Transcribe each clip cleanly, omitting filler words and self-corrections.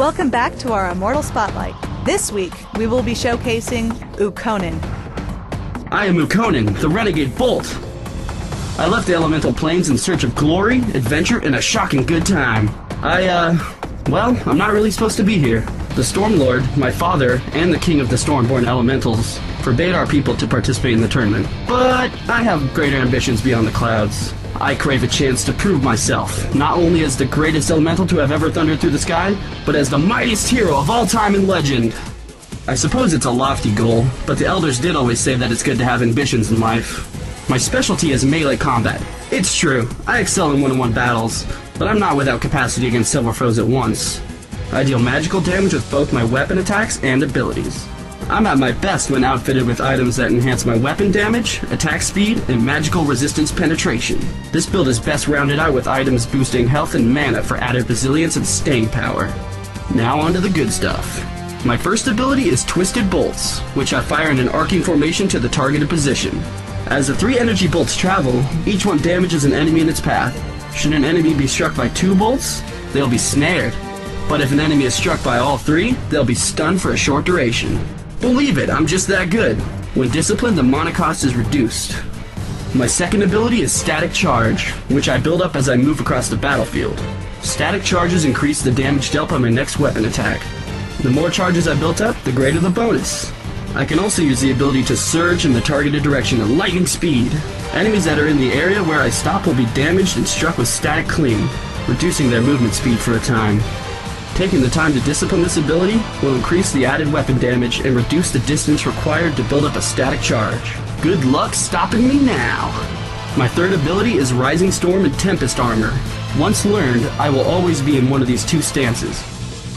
Welcome back to our Immortal Spotlight. This week, we will be showcasing Ukkonen. I am Ukkonen, the Renegade Bolt. I left the elemental planes in search of glory, adventure, and a shocking good time. Well, I'm not really supposed to be here. The Storm Lord, my father, and the King of the Stormborn Elementals forbade our people to participate in the tournament. But I have greater ambitions beyond the clouds. I crave a chance to prove myself, not only as the greatest elemental to have ever thundered through the sky, but as the mightiest hero of all time in legend. I suppose it's a lofty goal, but the elders did always say that it's good to have ambitions in life. My specialty is melee combat. It's true, I excel in one-on-one battles, but I'm not without capacity against several foes at once. I deal magical damage with both my weapon attacks and abilities. I'm at my best when outfitted with items that enhance my weapon damage, attack speed, and magical resistance penetration. This build is best rounded out with items boosting health and mana for added resilience and staying power. Now onto the good stuff. My first ability is Twisted Bolts, which I fire in an arcing formation to the targeted position. As the 3 energy bolts travel, each one damages an enemy in its path. Should an enemy be struck by 2 bolts, they'll be snared. But if an enemy is struck by all 3, they'll be stunned for a short duration. Believe it, I'm just that good. When disciplined, the mana cost is reduced. My second ability is Static Charge, which I build up as I move across the battlefield. Static charges increase the damage dealt by my next weapon attack. The more charges I built up, the greater the bonus. I can also use the ability to surge in the targeted direction at lightning speed. Enemies that are in the area where I stop will be damaged and struck with Static Cling, reducing their movement speed for a time. Taking the time to discipline this ability will increase the added weapon damage and reduce the distance required to build up a static charge. Good luck stopping me now! My third ability is Rising Storm and Tempest Armor. Once learned, I will always be in one of these 2 stances.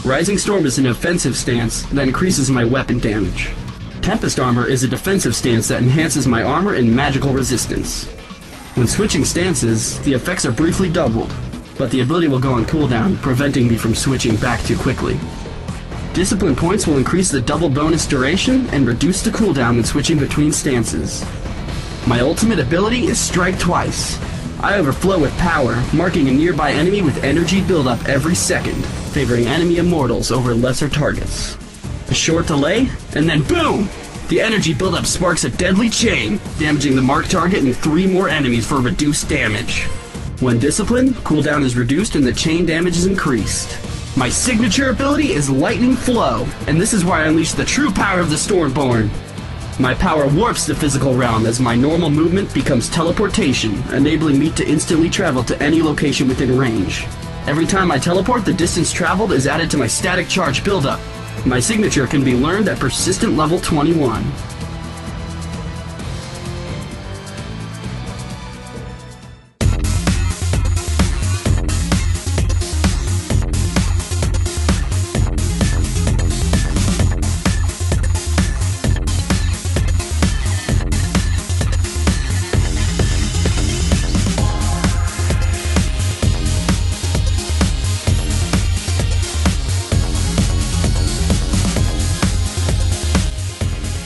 Rising Storm is an offensive stance that increases my weapon damage. Tempest Armor is a defensive stance that enhances my armor and magical resistance. When switching stances, the effects are briefly doubled, but the ability will go on cooldown, preventing me from switching back too quickly. Discipline points will increase the double bonus duration and reduce the cooldown when switching between stances. My ultimate ability is Strike Twice. I overflow with power, marking a nearby enemy with energy buildup every second, favoring enemy Immortals over lesser targets. A short delay, and then boom! The energy buildup sparks a deadly chain, damaging the marked target and 3 more enemies for reduced damage. When disciplined, cooldown is reduced and the chain damage is increased. My signature ability is Lightning Flow, and this is where I unleash the true power of the Stormborn. My power warps the physical realm as my normal movement becomes teleportation, enabling me to instantly travel to any location within range. Every time I teleport, the distance traveled is added to my static charge buildup. My signature can be learned at Persistent level 21.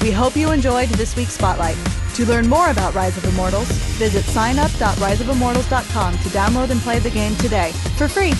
We hope you enjoyed this week's Spotlight. To learn more about Rise of Immortals, visit signup.riseofimmortals.com to download and play the game today for free.